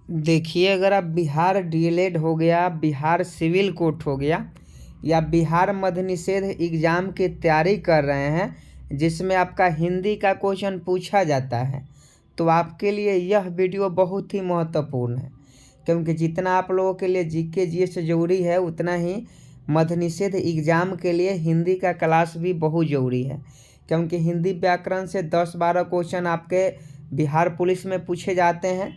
देखिए, अगर आप बिहार डीएलएड हो गया, बिहार सिविल कोर्ट हो गया या बिहार मद्य निषेध एग्ज़ाम की तैयारी कर रहे हैं जिसमें आपका हिंदी का क्वेश्चन पूछा जाता है, तो आपके लिए यह वीडियो बहुत ही महत्वपूर्ण है। क्योंकि जितना आप लोगों के लिए जीके जीएस ज़रूरी है, उतना ही मद्य निषेध एग्ज़ाम के लिए हिंदी का क्लास भी बहुत ज़रूरी है। क्योंकि हिंदी व्याकरण से 10-12 क्वेश्चन आपके बिहार पुलिस में पूछे जाते हैं।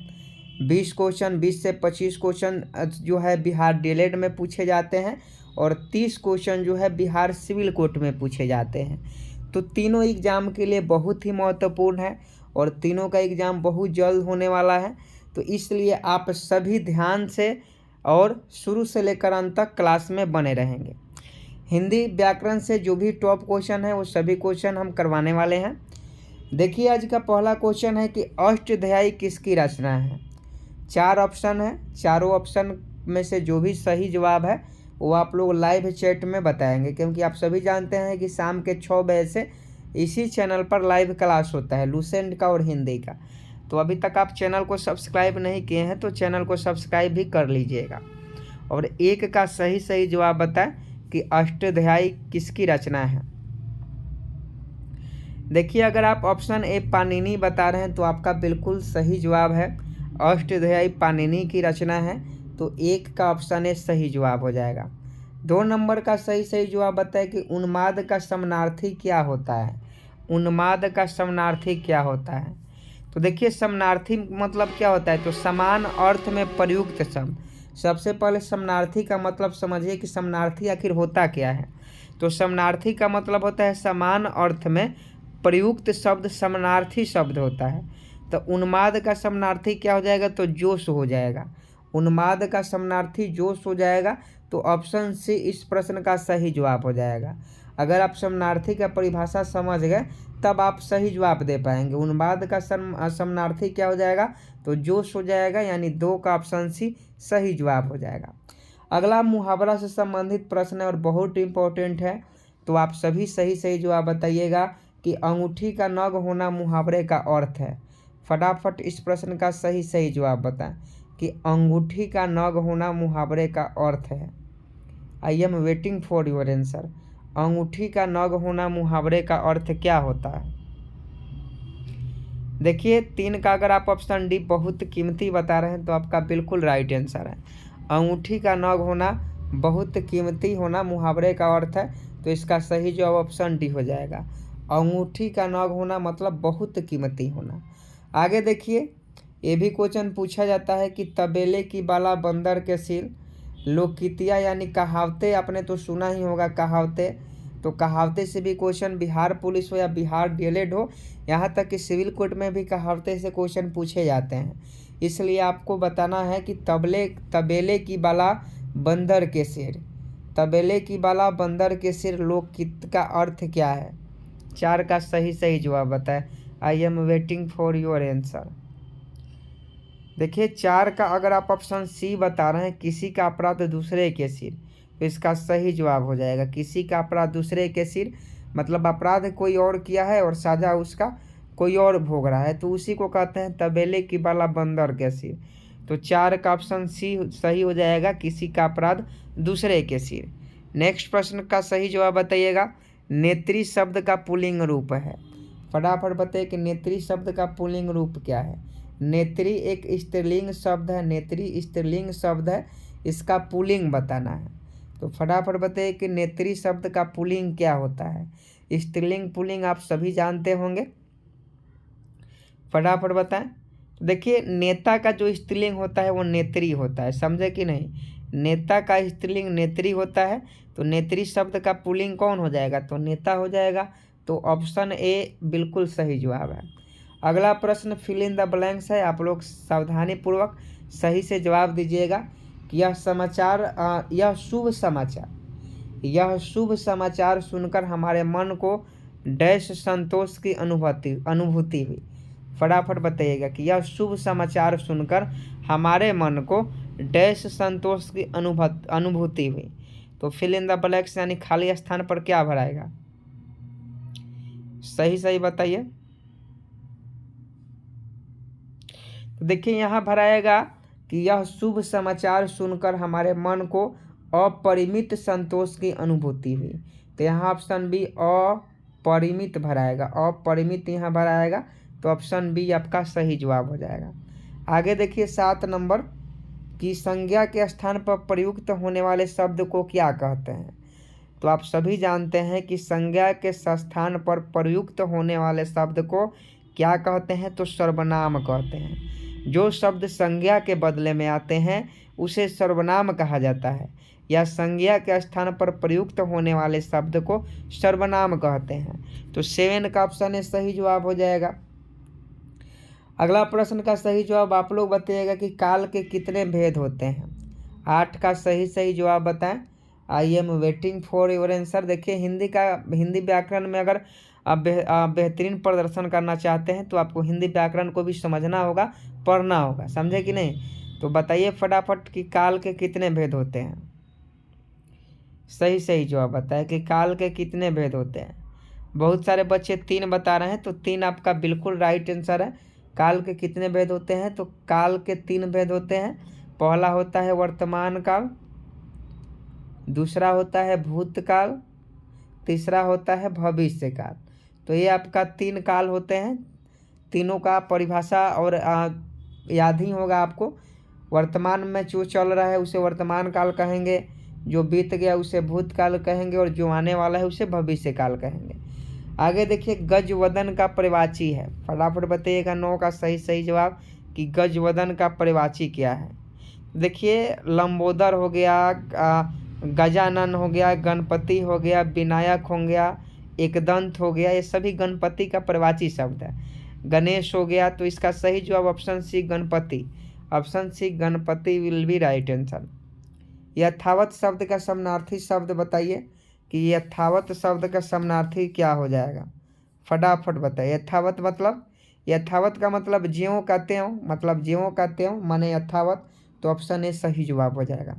20 क्वेश्चन, 20 से 25 क्वेश्चन जो है बिहार डीएलएड में पूछे जाते हैं और 30 क्वेश्चन जो है बिहार सिविल कोर्ट में पूछे जाते हैं। तो तीनों एग्ज़ाम के लिए बहुत ही महत्वपूर्ण है और तीनों का एग्ज़ाम बहुत जल्द होने वाला है। तो इसलिए आप सभी ध्यान से और शुरू से लेकर अंत तक क्लास में बने रहेंगे। हिंदी व्याकरण से जो भी टॉप क्वेश्चन है वो सभी क्वेश्चन हम करवाने वाले हैं। देखिए, आज का पहला क्वेश्चन है कि अष्टध्यायी किसकी रचना है। 4 ऑप्शन है, चारों ऑप्शन में से जो भी सही जवाब है वो आप लोग लाइव चैट में बताएंगे। क्योंकि आप सभी जानते हैं कि शाम के 6 बजे से इसी चैनल पर लाइव क्लास होता है लुसेंट का और हिंदी का। तो अभी तक आप चैनल को सब्सक्राइब नहीं किए हैं तो चैनल को सब्सक्राइब भी कर लीजिएगा और एक का सही जवाब बताएं कि अष्टध्यायी किसकी रचना है। देखिए, अगर आप ऑप्शन ए पाणिनि बता रहे हैं तो आपका बिल्कुल सही जवाब है, अष्टध्यायी पाणिनि की रचना है। तो एक का ऑप्शन ए सही जवाब हो जाएगा। 2 नंबर का सही जवाब बताए कि उन्माद का समानार्थी क्या होता है। उन्माद का समानार्थी क्या होता है। तो देखिए, समानार्थी मतलब क्या होता है, तो समान अर्थ में प्रयुक्त शब्द। सबसे पहले समानार्थी का मतलब समझिए कि समानार्थी आखिर होता क्या है। तो समानार्थी का मतलब होता है समान अर्थ में प्रयुक्त शब्द समानार्थी शब्द होता है। तो उन्माद का समानार्थी क्या हो जाएगा, तो जोश हो जाएगा। उन्माद का समानार्थी जोश हो जाएगा। तो ऑप्शन सी इस प्रश्न का सही जवाब हो जाएगा। अगर आप समानार्थी का परिभाषा समझ गए तब आप सही जवाब दे पाएंगे। उन्माद का समानार्थी क्या हो जाएगा, तो जोश हो जाएगा, यानी 2 का ऑप्शन सी सही जवाब हो जाएगा। अगला मुहावरा से संबंधित प्रश्न है और बहुत इंपॉर्टेंट है। तो आप सभी सही जवाब बताइएगा कि अंगूठी का नग होना मुहावरे का अर्थ है। फटाफट इस प्रश्न का सही जवाब बताएं कि अंगूठी का नग होना मुहावरे का अर्थ है। I am waiting for your answer. अंगूठी का नग होना मुहावरे का अर्थ क्या होता है। देखिए, 3 का अगर आप ऑप्शन डी बहुत कीमती बता रहे हैं तो आपका बिल्कुल राइट आंसर है। अंगूठी का नग होना बहुत कीमती होना मुहावरे का अर्थ है। तो इसका सही जवाब ऑप्शन डी हो जाएगा। अंगूठी का नग होना मतलब बहुत कीमती होना। आगे देखिए, ये भी क्वेश्चन पूछा जाता है कि तबेले की बाला बंदर के सिर। लोकगीतियाँ यानी कहावतें आपने तो सुना ही होगा, कहावतें। तो कहावते से भी क्वेश्चन बिहार पुलिस हो या बिहार डीएलएड हो, यहाँ तक कि सिविल कोर्ट में भी कहावते से क्वेश्चन पूछे जाते हैं। इसलिए आपको बताना है कि तबेले की बाला बंदर के सिर। तबेले की बाला बंदर के सिर लोकगीत का अर्थ क्या है। 4 का सही जवाब बताएं। I am waiting for your answer. देखिए, 4 का अगर आप ऑप्शन सी बता रहे हैं किसी का अपराध दूसरे के सिर, तो इसका सही जवाब हो जाएगा किसी का अपराध दूसरे के सिर। मतलब अपराध कोई और किया है और साजा उसका कोई और भोग रहा है, तो उसी को कहते हैं तबेले की बाला बंदर के सिर। तो 4 का ऑप्शन सी सही हो जाएगा किसी का अपराध दूसरे के सिर। नेक्स्ट प्रश्न का सही जवाब बताइएगा। नेत्री शब्द का पुल्लिंग रूप है। फटाफट बताइए कि नेत्री शब्द का पुल्लिंग रूप क्या है। नेत्री एक स्त्रीलिंग शब्द है, नेत्री स्त्रीलिंग शब्द है, इसका पुल्लिंग बताना है। तो फटाफट बताइए कि नेत्री शब्द का पुल्लिंग क्या होता है। स्त्रीलिंग पुल्लिंग आप सभी जानते होंगे, फटाफट बताएं। तो देखिए, नेता का जो स्त्रीलिंग होता है वो नेत्री होता है, समझे कि नहीं। नेता का स्त्रीलिंग नेत्री होता है। तो नेत्री शब्द का पुल्लिंग कौन हो जाएगा, तो नेता हो जाएगा। तो ऑप्शन ए बिल्कुल सही जवाब है। अगला प्रश्न फिल इन द ब्लैंक्स है, आप लोग सावधानी पूर्वक सही से जवाब दीजिएगा कि यह शुभ समाचार सुनकर हमारे मन को डैश संतोष की अनुभूति हुई। फटाफट बताइएगा कि यह शुभ समाचार सुनकर हमारे मन को डैश संतोष की अनुभूति हुई। तो फिल इन द ब्लैंक्स यानी खाली स्थान पर क्या भराएगा, सही बताइए। तो देखिए, यहाँ भराएगा कि यह शुभ समाचार सुनकर हमारे मन को अपरिमित संतोष की अनुभूति हुई। तो यहाँ ऑप्शन बी अपरिमित भराएगा, अपरिमित यहाँ भराएगा, तो ऑप्शन बी आपका सही जवाब हो जाएगा। आगे देखिए 7 नंबर की संज्ञा के स्थान पर प्रयुक्त होने वाले शब्द को क्या कहते हैं। तो आप सभी जानते हैं कि संज्ञा के स्थान पर प्रयुक्त होने वाले शब्द को क्या कहते हैं, तो सर्वनाम कहते हैं। जो शब्द संज्ञा के बदले में आते हैं उसे सर्वनाम कहा जाता है, या संज्ञा के स्थान पर प्रयुक्त होने वाले शब्द को सर्वनाम कहते हैं। तो 7 का ऑप्शन है सही जवाब हो जाएगा। अगला प्रश्न का सही जवाब आप लोग बताइएगा कि काल के कितने भेद होते हैं। 8 का सही जवाब बताएं। I am waiting for your answer. देखिए हिंदी व्याकरण में अगर आप बेहतरीन प्रदर्शन करना चाहते हैं तो आपको हिंदी व्याकरण को भी समझना होगा, पढ़ना होगा, समझे कि नहीं। तो बताइए फटाफट कि काल के कितने भेद होते हैं। सही जवाब बताए कि काल के कितने भेद होते हैं। बहुत सारे बच्चे 3 बता रहे हैं, तो 3 आपका बिल्कुल राइट आंसर है। काल के कितने भेद होते हैं, तो काल के 3 भेद होते हैं। पहला होता है वर्तमान काल, दूसरा होता है भूतकाल, तीसरा होता है भविष्य काल। तो ये आपका 3 काल होते हैं। तीनों का परिभाषा और याद ही होगा आपको। वर्तमान में जो चल रहा है उसे वर्तमान काल कहेंगे, जो बीत गया उसे भूतकाल कहेंगे, और जो आने वाला है उसे भविष्य काल कहेंगे। आगे देखिए गजवदन का परिवाची है। फटाफट बताइएगा 9 का सही जवाब कि गजवदन का परिवाची क्या है। देखिए लंबोदर हो गया, गजानन हो गया, गणपति हो गया, विनायक हो गया, एकदंत हो गया, ये सभी गणपति का परिवाची शब्द है। गणेश हो गया, तो इसका सही जवाब option C Ganpati, option C Ganpati will be right answer. यथावत शब्द का समानार्थी शब्द बताइए कि यथावत शब्द का समानार्थी क्या हो जाएगा। फटाफट बताइए। यथावत का मतलब ज्यों का त्यों, मतलब ज्यों का त्यों माने यथावत। तो ऑप्शन ए सही जवाब हो जाएगा।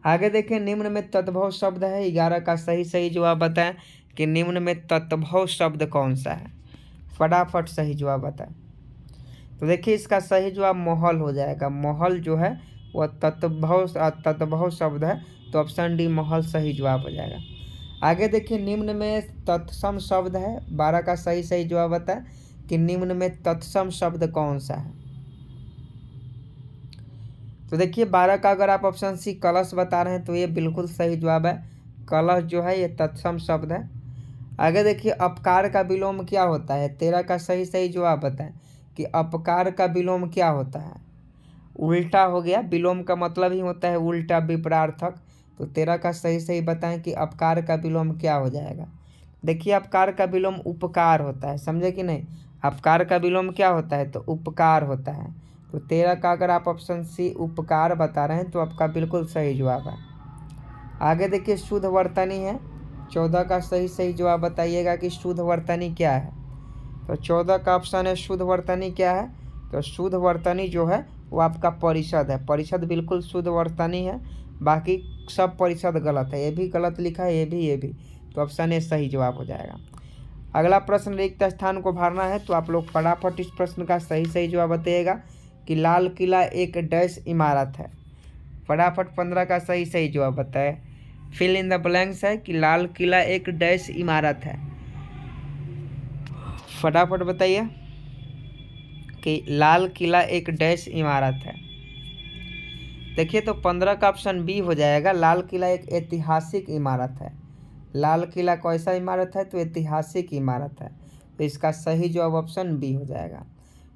आगे देखिए निम्न में तद्भव शब्द है। 11 का सही जवाब बताएं कि निम्न में तद्भव शब्द कौन सा है। फटाफट सही जवाब बताएं। तो देखिए इसका सही जवाब महल हो जाएगा। महल जो है वह तद्भव शब्द है, तो ऑप्शन डी महल सही जवाब हो जाएगा। आगे देखिए निम्न में तत्सम शब्द है। 12 का सही जवाब बताएं कि निम्न में तत्सम शब्द कौन सा है। तो देखिए 12 का अगर आप ऑप्शन सी कलश बता रहे हैं तो ये बिल्कुल सही जवाब है। कलश जो है ये तत्सम शब्द है। आगे देखिए अपकार का विलोम क्या होता है। 13 का सही जवाब बताएं कि अपकार का विलोम क्या होता है। उल्टा हो गया, विलोम का मतलब ही होता है उल्टा, विपरार्थक। तो 13 का सही बताएं कि अपकार का विलोम क्या हो जाएगा। देखिए अपकार का विलोम उपकार होता है, समझे कि नहीं। अपकार का विलोम क्या होता है, तो उपकार होता है। तो 13 का अगर आप ऑप्शन सी उपकार बता रहे हैं तो आपका बिल्कुल सही जवाब है। आगे देखिए शुद्ध वर्तनी है। 14 का सही जवाब बताइएगा कि शुद्ध वर्तनी क्या है। तो 14 का ऑप्शन है शुद्ध वर्तनी क्या है। तो शुद्ध वर्तनी जो है वो आपका परिषद है। परिषद बिल्कुल शुद्ध वर्तनी है, बाकी सब परिषद गलत है। ये भी गलत लिखा है, ये भी। तो ऑप्शन ए सही जवाब हो जाएगा। अगला प्रश्न रिक्त स्थान को भरना है, तो आप लोग फटाफट इस प्रश्न का सही जवाब बताइएगा कि लाल किला एक डैश इमारत है। फटाफट 15 का सही जवाब बताए। फिल इन द ब्लैंक्स है कि लाल किला एक डैश इमारत है। फटाफट बताइए कि लाल किला एक डैश इमारत है। देखिए तो 15 का ऑप्शन बी हो जाएगा। लाल किला एक ऐतिहासिक इमारत है। लाल किला कैसा इमारत है, तो ऐतिहासिक इमारत है। तो इसका सही जवाब ऑप्शन बी हो जाएगा।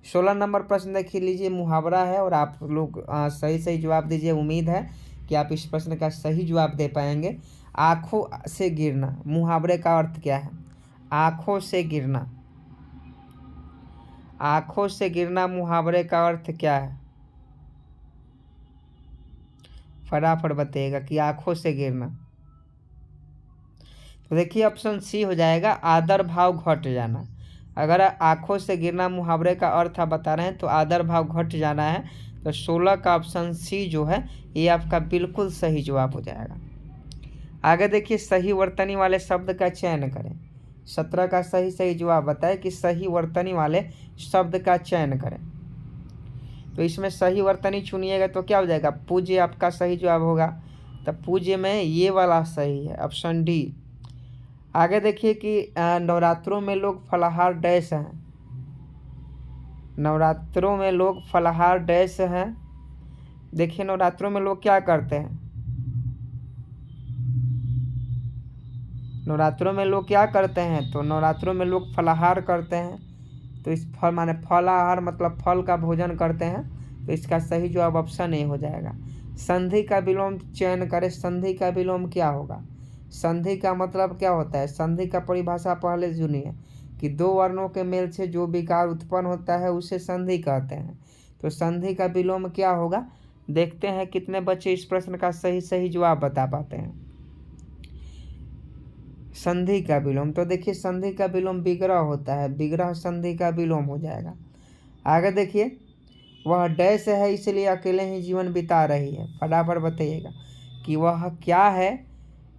16 नंबर प्रश्न देख लीजिए, मुहावरा है और आप लोग सही जवाब दीजिए। उम्मीद है कि आप इस प्रश्न का सही जवाब दे पाएंगे। आँखों से गिरना, मुहावरे का अर्थ क्या है। आँखों से गिरना, आँखों से गिरना मुहावरे का अर्थ क्या है। फटाफट बताइएगा कि आँखों से गिरना। तो देखिए ऑप्शन सी हो जाएगा आदर भाव घट जाना। अगर आँखों से गिरना मुहावरे का अर्थ आप बता रहे हैं तो आदर भाव घट जाना है। तो 16 का ऑप्शन सी जो है ये आपका बिल्कुल सही जवाब हो जाएगा। आगे देखिए सही वर्तनी वाले शब्द का चयन करें। 17 का सही जवाब बताएं कि सही वर्तनी वाले शब्द का चयन करें। तो इसमें सही वर्तनी चुनिएगा तो क्या हो जाएगा, पूज्य आपका सही जवाब होगा। तो पूज्य में ये वाला सही है, ऑप्शन डी। आगे देखिए कि नवरात्रों में लोग फलाहार डैश हैं। नवरात्रों में लोग फलाहार डैश हैं। देखिए नवरात्रों में लोग क्या करते हैं, नवरात्रों में लोग क्या करते हैं, तो नवरात्रों में लोग फलाहार करते हैं। तो इस फल माने फलाहार मतलब फल का भोजन करते हैं। तो इसका सही जवाब ऑप्शन ए हो जाएगा। संधि का विलोम चयन करें। संधि का विलोम क्या होगा, संधि का मतलब क्या होता है, संधि का परिभाषा पहले सुनिए कि दो वर्णों के मेल से जो विकार उत्पन्न होता है उसे संधि कहते हैं। तो संधि का विलोम क्या होगा, देखते हैं कितने बच्चे इस प्रश्न का सही जवाब बता पाते हैं। संधि का विलोम, तो देखिए संधि का विलोम विग्रह होता है, विग्रह संधि का विलोम हो जाएगा। आगे देखिए, वह डैश है इसलिए अकेले ही जीवन बिता रही है। फटाफट बताइएगा कि वह क्या है,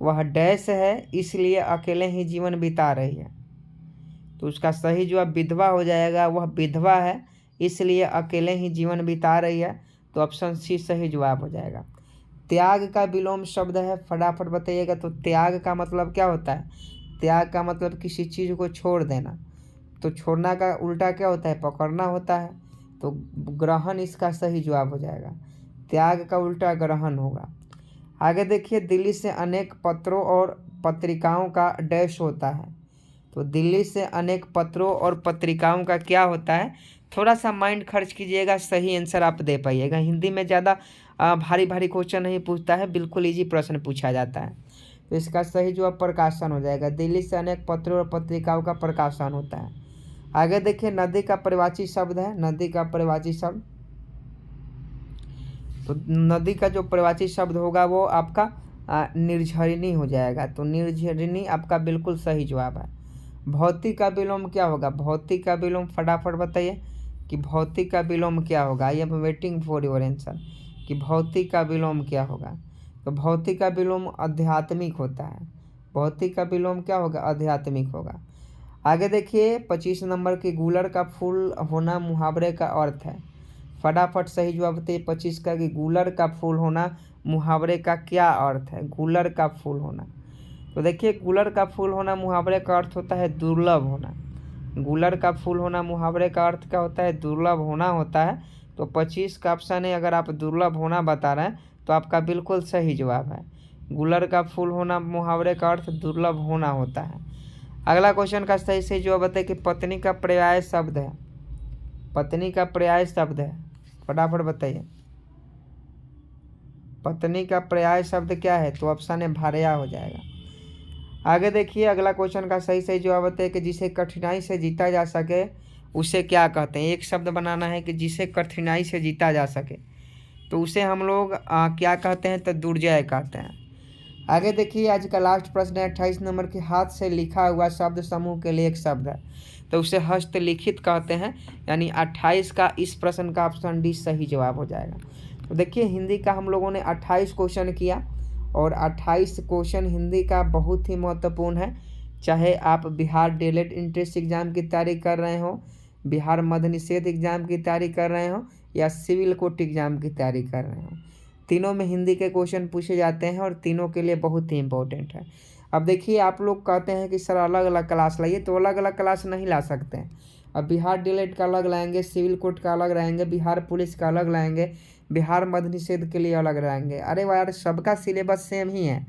वह डैश है इसलिए अकेले ही जीवन बिता रही है। तो उसका सही जवाब विधवा हो जाएगा। वह विधवा है इसलिए अकेले ही जीवन बिता रही है। तो ऑप्शन सी सही जवाब हो जाएगा। त्याग का विलोम शब्द है, फटाफट बताइएगा। तो त्याग का मतलब क्या होता है, त्याग का मतलब किसी चीज़ को छोड़ देना। तो छोड़ना का उल्टा क्या होता है, पकड़ना होता है। तो ग्रहण इसका सही जवाब हो जाएगा। त्याग का उल्टा ग्रहण होगा। आगे देखिए, दिल्ली से अनेक पत्रों और पत्रिकाओं का डैश होता है। तो दिल्ली से अनेक पत्रों और पत्रिकाओं का क्या होता है, थोड़ा सा माइंड खर्च कीजिएगा, सही आंसर आप दे पाइएगा। हिंदी में ज़्यादा भारी भारी क्वेश्चन नहीं पूछता है, बिल्कुल इजी प्रश्न पूछा जाता है। तो इसका सही जवाब प्रकाशन हो जाएगा। दिल्ली से अनेक पत्रों और पत्रिकाओं का प्रकाशन होता है। आगे देखिए, नदी का परिवाची शब्द है। नदी का परिवाची शब्द, तो नदी का जो परिवाची शब्द होगा वो आपका निर्झरिणी हो जाएगा। तो निर्झरिणी आपका बिल्कुल सही जवाब है। भौतिक का विलोम क्या होगा, भौतिक का विलोम फटाफट बताइए कि भौतिक का विलोम क्या होगा। I am waiting for your answer कि भौतिक का विलोम क्या होगा। तो भौतिक का विलोम आध्यात्मिक होता है। भौतिक का विलोम क्या होगा, आध्यात्मिक होगा। आगे देखिए, 25 नंबर की गूलर का फूल होना मुहावरे का अर्थ है। फटाफट सही जवाब बताइए 25 का कि गूलर का फूल होना मुहावरे का क्या अर्थ है। गूलर का फूल होना, तो देखिए गूलर का फूल होना मुहावरे का अर्थ होता है दुर्लभ होना। गूलर का फूल होना मुहावरे का अर्थ क्या होता है, दुर्लभ होना होता है। तो 25 का ऑप्शन है, अगर आप दुर्लभ होना बता रहे हैं तो आपका बिल्कुल सही जवाब है। गूलर का फूल होना मुहावरे का अर्थ दुर्लभ होना होता है। अगला क्वेश्चन का सही जवाब बताइए कि पत्नी का पर्याय शब्द है। पत्नी का पर्याय शब्द है, फटाफट बताइए पत्नी का पर्याय शब्द क्या है। तो ऑप्शन है भार्या हो जाएगा। आगे देखिए, अगला क्वेश्चन का सही जवाब बताइए कि जिसे कठिनाई से जीता जा सके उसे क्या कहते हैं। एक शब्द बनाना है कि जिसे कठिनाई से जीता जा सके, तो उसे हम लोग क्या कहते हैं, तो दुर्जय कहते हैं। आगे देखिए, आज का लास्ट प्रश्न है 28 नंबर के, हाथ से लिखा हुआ शब्द समूह के लिए एक शब्द है। तो उसे हस्तलिखित कहते हैं। यानी 28 का इस प्रश्न का ऑप्शन डी सही जवाब हो जाएगा। तो देखिए, हिंदी का हम लोगों ने 28 क्वेश्चन किया और 28 क्वेश्चन हिंदी का बहुत ही महत्वपूर्ण है। चाहे आप बिहार डीएलएड एंट्रेंस एग्जाम की तैयारी कर रहे हो, बिहार मद्य निषेध एग्जाम की तैयारी कर रहे हो, या सिविल कोर्ट एग्जाम की तैयारी कर रहे हो, तीनों में हिंदी के क्वेश्चन पूछे जाते हैं और तीनों के लिए बहुत ही इंपॉर्टेंट है। अब देखिए, आप लोग कहते हैं कि सर अलग अलग क्लास लाइए, तो अलग अलग क्लास नहीं ला सकते हैं। अब बिहार डीएलएड का अलग लाएंगे, सिविल कोर्ट का अलग लाएंगे, बिहार पुलिस का अलग लाएंगे, बिहार मद्य निषेध के लिए अलग रहेंगे। अरे यार, सबका सिलेबस सेम ही है।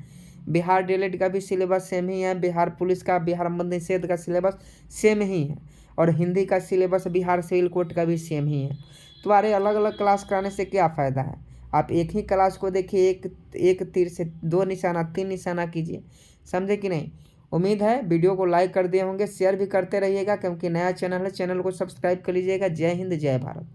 बिहार डीएलएड का भी सिलेबस सेम ही है, बिहार पुलिस का, बिहार मद्य निषेध का सिलेबस सेम ही है, और हिंदी का सिलेबस बिहार सिविल कोर्ट का भी सेम ही है। तो अरे अलग अलग क्लास कराने से क्या फ़ायदा है। आप एक ही क्लास को देखिए, एक तीर से दो निशाना, 3 निशाना कीजिए। समझे कि नहीं। उम्मीद है वीडियो को लाइक कर दिए होंगे, शेयर भी करते रहिएगा क्योंकि नया चैनल है, चैनल को सब्सक्राइब कर लीजिएगा। जय हिंद, जय भारत।